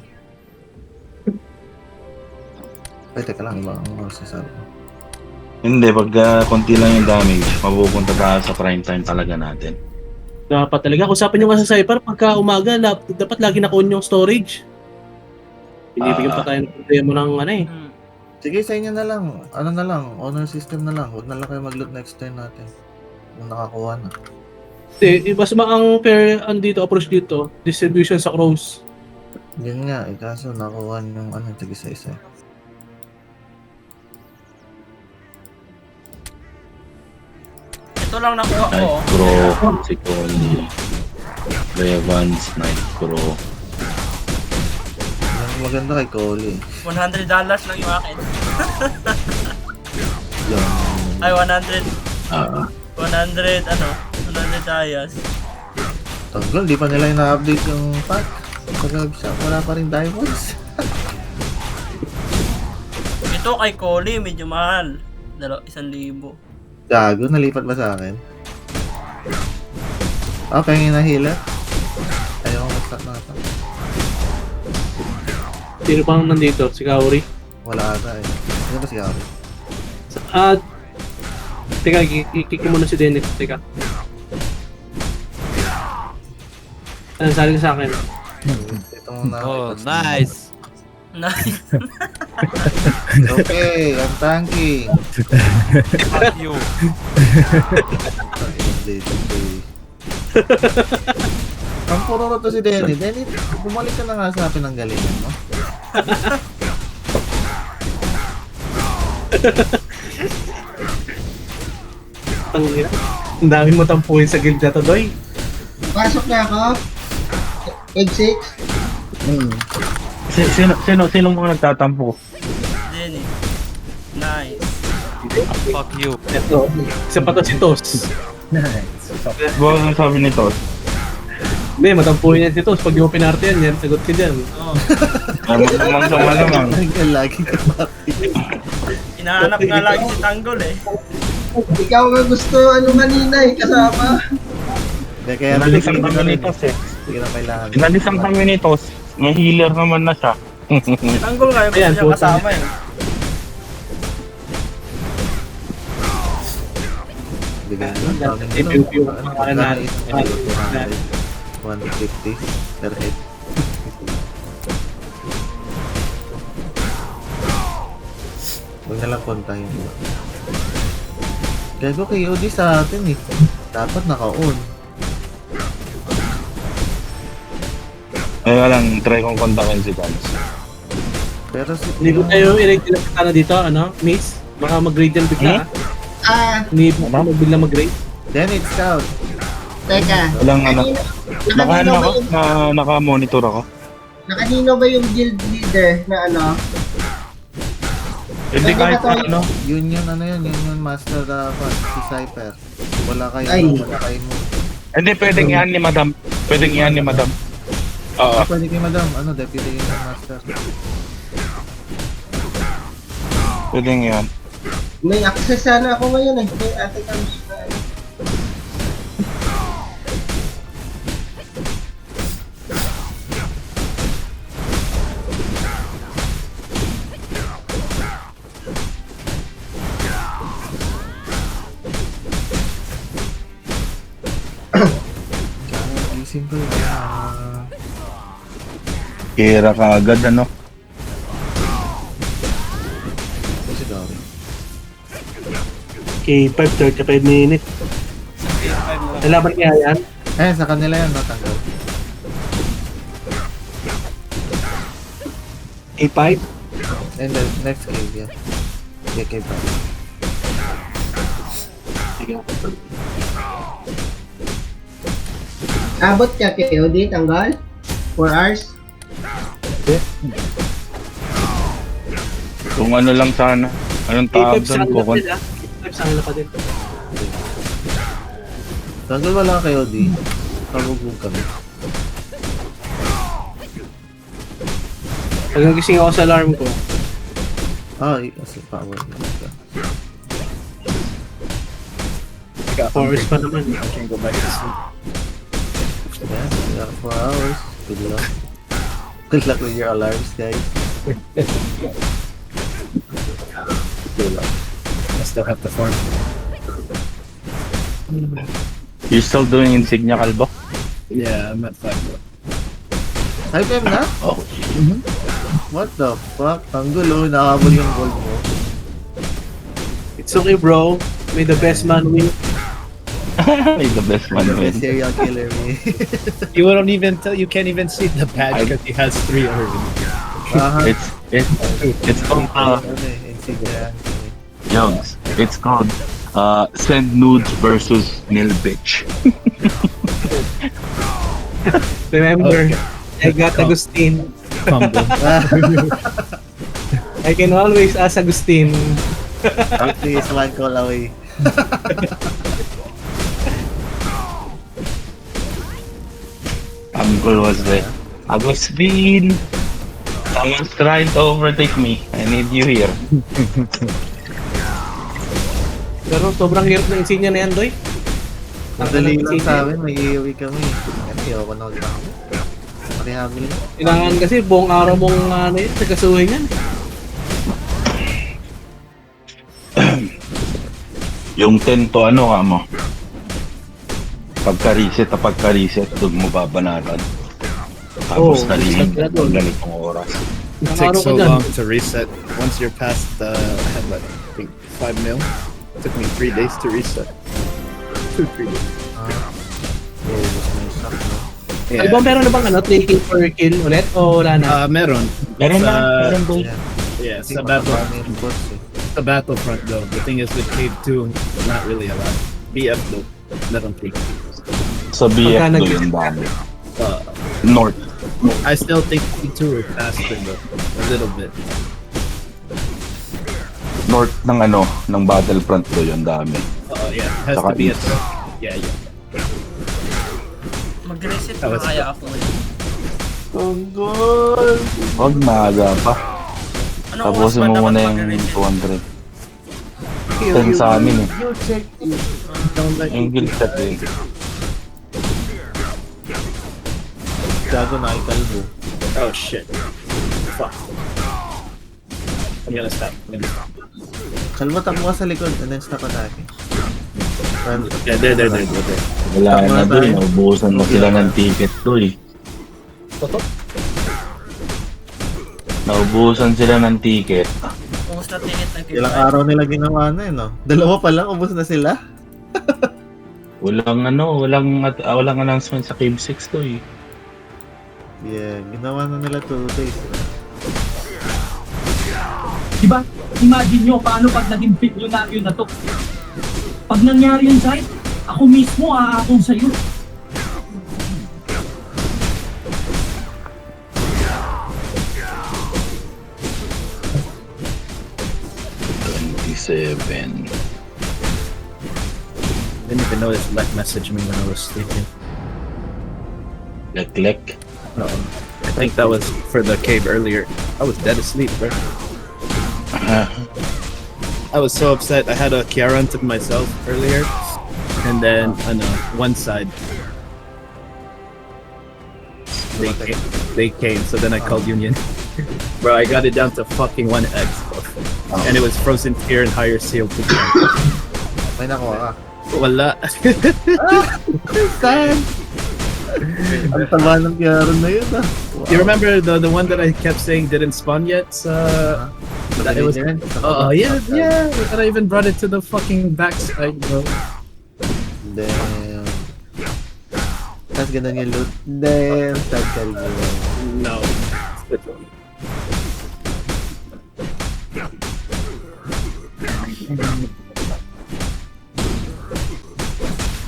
Ay, teka lang, iba ang oras sa ko. Hindi, pagka konti lang yung damage, mapupunta tayo sa prime time talaga natin. Dapat talaga. Usapan nyo nga sa Cypher, pagka umaga, dapat lagi na-on yung storage. Binibigyan pa tayo ng problema ng ano eh. Sige, sa inyo na lang. Ano na lang, honor system na lang. Huwag na lang kayo mag-loot next turn natin. Kung nakakuha na. Mas ang fair dito, approach dito, distribution sa crows. Yun nga, kaso nakuha yung ano, tig isa-isa. Ito lang nakuha ko. Night Crow, si Collie, Revans, Night Crow. Yung maganda kay Coley. $100 lang yung akin. Yung Ay, 100. Ah, 100 dias. tanggal, di pa nila ina-update yung pack. Wala pa rin diamonds. Ito kay Collie, medyo mahal. 1,000. Gago, nalipat ba sa akin? Okay, na healer. Ayaw ko mag-start na ito. Sino bang nandito? Si Kaori? Wala ata eh. Ano ba si Gary? Teka, i-kick ko muna si Dennis. Teka. Ano, sali ka sa akin? Ito muna. Oh, nice. Nice. Okay, I'm tanking. Fuck you. Ang puro to si Denny. Denny, bumalik ka na nga sa pinanggalingan mo. Ang dami mo tampuhin sa guild na to, Doy. Pasok na ako. Egg 6. Sino mga nagtatampo? Jenny. Nice. Fuck you. Ito, isa pa to si Tos. Bakit ang sabi nito? May, matampuhin yan si Tos. Pag yung pinarte yan, sagot ka dyan. Oh. Namang sama naman. Lagi ka mati. Hinahanap nga lagi si Tanggol eh. Ikaw nga gusto kanina kasama. Kaya Inalisan kami ni Tos eh. Hindi na kailangan. Inalisan kami ni Tos. May healer naman na siya. Si Tanggol nga yung gusto Ayan, niya puta. kasama eh. Bigyan lang namin Yung ano, 150 per head. Huwag na lang kontahin mo. Gago KOD sa atin eh. Dapat naka-on. Kaya lang, try kong kontakin si Tans. Pero si... Hindi ko tayo i-rate na kita na dito, ano, Miss? Baka mag-grade yan bigla, Hindi mo bigla mag-grade. Then it's out. Teka. Walang ano. Nakanino ba yung, Naka-monitor ako. nakanino ba yung guild leader na ano? Hindi kahit ano. Yun yun master dapat. Si Cypher. Wala kayo. Ay. Wala kayo mo. Hindi, pwedeng yan ni Madam. Pwedeng yan ni Madam. Oo. Pwede kayo madam. Ano, deputy yung master. Pwedeng yan. May access sana ako ngayon eh. May ate kami na ano. simple lang. Kira ka agad, ano? Kasi gawin. Okay, 5:35 minutes. Nalaban kaya yan? Eh, sa kanila yan, natanggal. A5? And then, next cave, yeah. Yeah, cave pa. Sige. Abot ka kayo di tanggal? 4 hours? Kung ano lang sana. Anong tawag A5 sa doon? kanila pa din ah. A5 sa kanila pa din. Tanggal wala kayo, di. Kabugog kami. Pag nagising ako sa alarm ko, Ah, kasi power. 4 hours pa naman. I can go back to sleep. Yeah, we got 4 hours. Good luck. Good luck with your alarms, guys. Good luck. I still have to farm. You still doing insignia, Kalbo? Yeah, I'm at 5. 5 PM na? Oh. What the fuck? Tanggol, oh. Nakahabol yung gold mo. It's okay bro. May the best man win. Like the best man win. Serial killer me. You won't even tell. You can't even see the badge because he has 3 already. It's called, Insignia. Yogs, it's called, Send Nudes versus Nil Bitch. Remember, I got Agustin. Combo. I can always ask Agustin. Please, one call away. Uncle was there. Agustin! Someone's trying to overtake me. I need you here. Pero sobrang hirap ng insignia na yan, Doy. Madali lang sa amin, may iuwi kami. Kasi ayoko na mag-ramo. Pakihabil na. Kailangan kasi buong araw mong ano yun, nagkasuhin yan. Yung 10 to ano ka mo? Pagka-reset, doon mo babanatan. Tapos Oo, nalilig reset ka ng doon. ganitong oras. It Ilang araw takes ka so dyan. long to reset. Once you're past the, I had like, I think 5 mil. It took me 3 days to reset. 2-3 days. Ubus na yung stock, no? Ano ba, meron na bang ano, 3 kill per kill ulit? O wala na? Meron. Meron na, Sa- meron boy. Yeah. Yeah, Kasi sa battle. matapami yung boss, eh. The battlefront though. The thing is with Cave 2, not really a lot. BF though, meron 3. Sa BF Pagka do nag- yung dami. Uh, North. I still think P2 are faster though, a little bit. North ng ano, ng Battlefront do yung dami. Yeah, has Saka to be a east. Yeah, yeah. Mag-reset Oh, na it's kaya ako eh. Huwag maaga pa. Anong oras Tapusin ba mo dapat muna yung mag-reset? 200. 10 sa amin eh. Don't let Yung guild set eh. Gago na ay kalbo. Oh shit. Fuck. I'm gonna stop. Kalbo, takbo ka sa likod and then stop atake. Yeah, there. Wala Tama na na doon. tayo. Naubusan na sila ng ticket to eh. Naubusan sila ng ticket. Ubus na ticket ng Ilang araw nila ginawa na, eh, no? 2 pa lang, ubos na sila. Walang announcement sa Cave 6 to eh. Yeah, ginawa na nila 2 days. Diba? Imagine nyo paano pag naging bilyonaryo na to. Pag nangyari yun sa'yo, ako mismo aakong sa'yo. Didn't even notice Lek messaged me when I was sleeping. Lek. No, I think that was for the cave earlier. I was dead asleep, bro. I was so upset. I had a Kiaran to myself earlier, and then on one side they came. So then I called Union. Bro, I got it down to fucking 1x, bro. And it was Frozen Tear and Higher Seal. May nakuha ka. Wala. Saan? Ang taba ng Piaron na yun ah. You remember the one that I kept saying didn't spawn yet? That it was. Oh yeah. But I even brought it to the fucking backside, bro. Damn. Tapos ganun yung loot. Damn, sad ka rin yun. No. I'm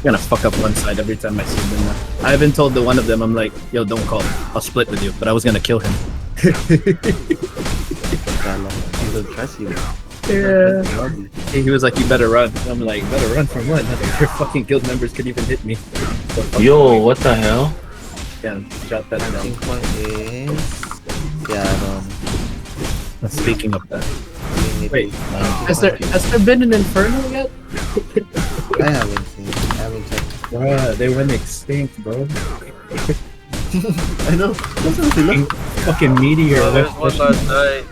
gonna fuck up one side every time I see them now. I even told the one of them, I'm like, yo, don't call. I'll split with you. But I was gonna kill him. Kala mo, you don't trust you. Yeah. He was like, you better run. I'm like, better run from what? None of your fucking guild members could even hit me. Yo, what the hell? Yeah, jot that Matching down. point is Piaron. Speaking of that. Wait, Has there been an Inferno yet? I haven't seen. I haven't checked. Bruh, they went extinct, bro. I know. Nasaan sila? Fucking meteor. There's one last night,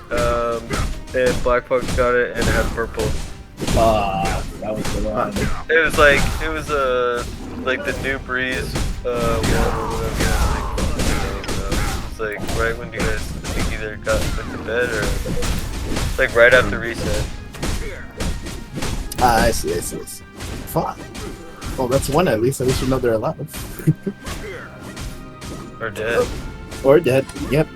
and Black Fox got it and it had purple. That was the one. It was like the New Breeze one or whatever. It's like right when you guys either got put to bed or like right after reset. I see. Fuck. Well, that's one at least. At least you know they're alive. Or dead. Or dead. Yep.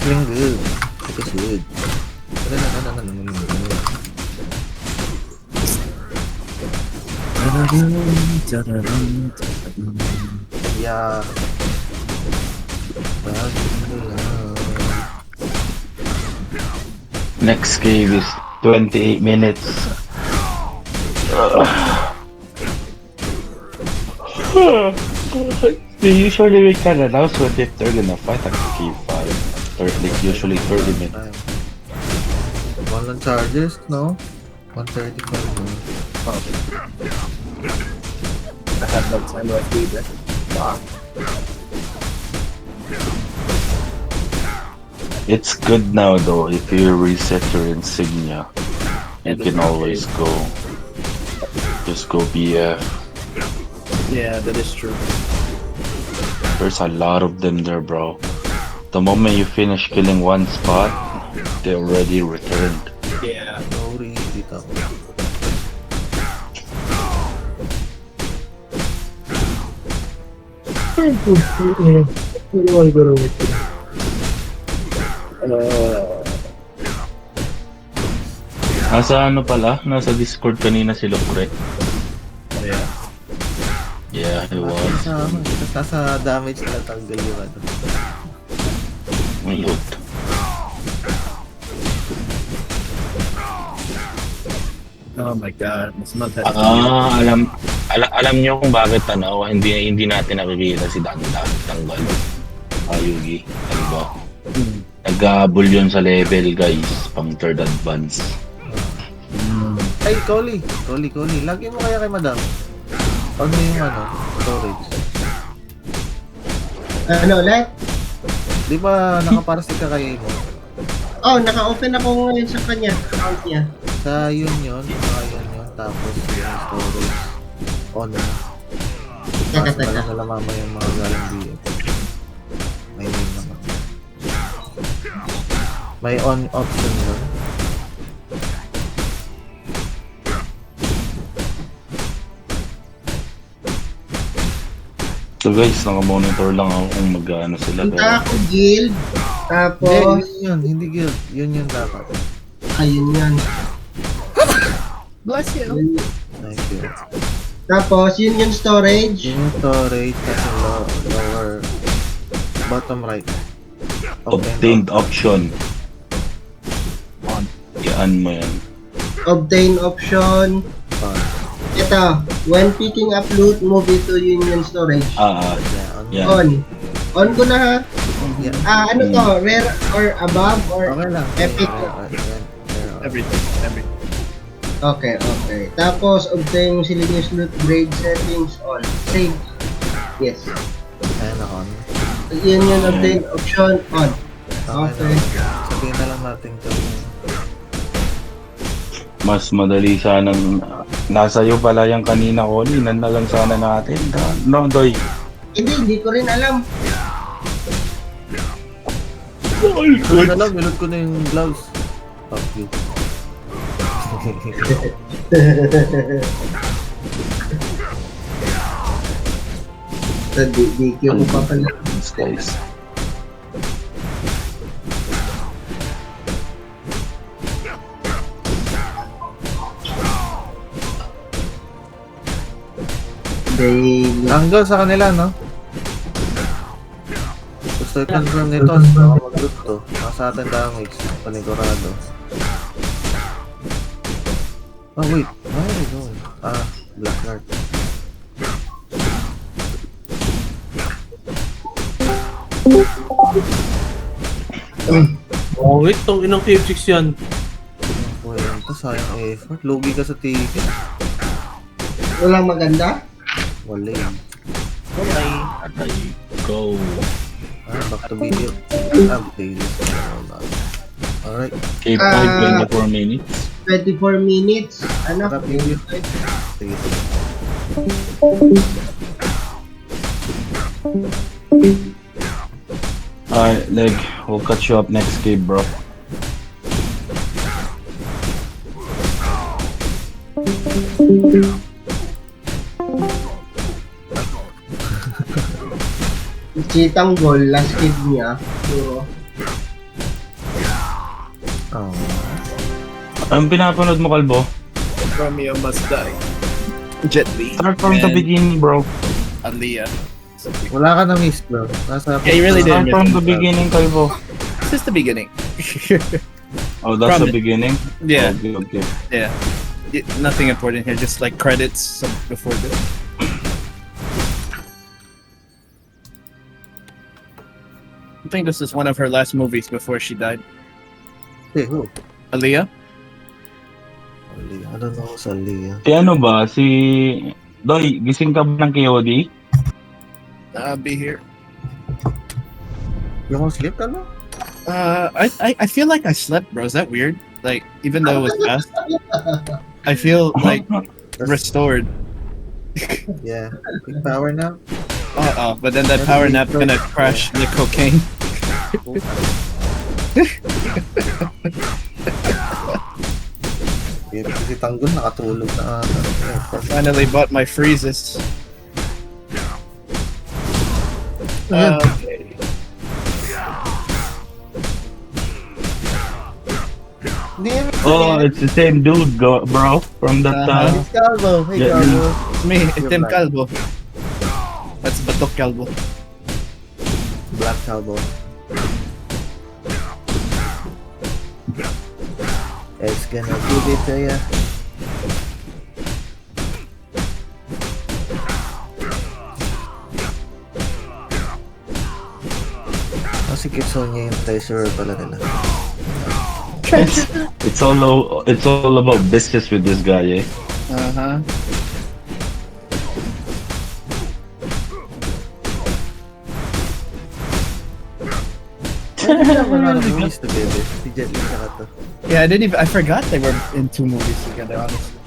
Feeling good. It is good. Yeah. Next game is 28 minutes. They usually make an announcement if they're gonna fight at game 5. Or like usually 30 minutes. One on charges, no? 135 no? I have no time left either. It's good now though, if you reset your insignia, you can always go. Just go BF. Yeah, that is true. There's a lot of them there, bro. The moment you finish killing one spot, they already returned. Yeah. Sorry, dito. Nasa ano pala? Nasa Discord kanina si Locre. Yeah. Yeah, he was. Nasa damage na tanggal yung ano. May loot. Oh my god, it's not that. Alam niyo kung bakit hindi natin nakikita si Tanggal. Yugi, ano ba? Nag-aabol yun sa level, guys, pang third advance. Ay, Coley. Lagi mo kaya kay Madam. Ano yung storage? Ano ulit? Di ba nakaparasig ka kay mo? Oh, naka-open ako ngayon sa kanya, account niya. Sa yun, tapos yung storage on. Tapos wala na mamaya yung mga galing BF. May name naman. May on option doon. So guys, naka-monitor lang ako kung mag-ano sila. Punta ako guild, tapos... Hindi guild. Yun yung dapat. Ayun yan. Bless you. Thank you. Tapos, yun yung storage. Yung storage kasi lower bottom right. Obtained option. Yan mo yan. Obtain option. Ito, when picking up loot, move it to union storage. Yeah. On ko na ha. Yeah. Ano to? Rare or above or Okay lang. epic? Everything. Okay. Tapos, obtain miscellaneous loot grade settings on. Save. Yes. Ayan ako. Yan yung obtain option on. Okay. Sabihin na lang natin ito. Mas madali sanang nasa iyo pala yung kanina ko. Linan na lang sana natin. No, Doy. Hindi ko rin alam. Ano na lang, minod ko na yung gloves. Fuck you. DQ ko pa pala. Guys. Tanggol sa kanila, no? Gusto i-confirm nito. Baka mag-loot to. Nasa atin damage. Panigurado. Oh, wait. Where are we going? Ah, Black Heart. Oh, wait, tong inang Cave 6 yan. Uy, ito sayang effort. Lugi ka sa ticket. Walang maganda? Wala yun. Atay. Go. Ah, back to video. Ah, daily. Alright. Cave 5, 24 minutes. 24 minutes. Ano? Harap yun. Sige. Alright, leg. We'll catch you up next cave, bro. Cheetang goal, last kid niya. So, Oh. Ang pinapanood mo, Kalbo? Romeo must die. Jet Li. Start from the And beginning, bro. Aaliyah. Wala ka na miss, bro. Nasa Yeah, you really Start did. from the beginning, Kalbo. This is the beginning. Oh, that's From the it. beginning? Yeah. Okay, okay. Yeah. Nothing important here, just like credits before this. I think this is one of her last movies before she died. Hey, who? Aaliyah? Aliyah. I don't know who's Aliyah. Si ano ba? Si... Doy, gising ka ba ng KOD? I'll be here. You won't sleep, ka na? I feel like I slept, bro. Is that weird? Like, even though it was fast, I feel like restored. Yeah. Big power now. But then that power nap gonna crash the cocaine. Yeah, kasi Tanggol nakatulog na ata. Finally bought my freezes. Ayan. Okay. Oh, it's the same dude, bro. From that time. It's Calvo. Hey, Yeah, Calvo. It's me, it's Tim Calvo. That's Batok Calvo. Black Calvo. It's gonna give it to ya. Oh, si Kitsonya yung treasurer pala nila. It's all about business with this guy, eh? Uh-huh. Wala na movies together. Si Jet Li saka to. Yeah, I forgot they were in two movies together, honestly.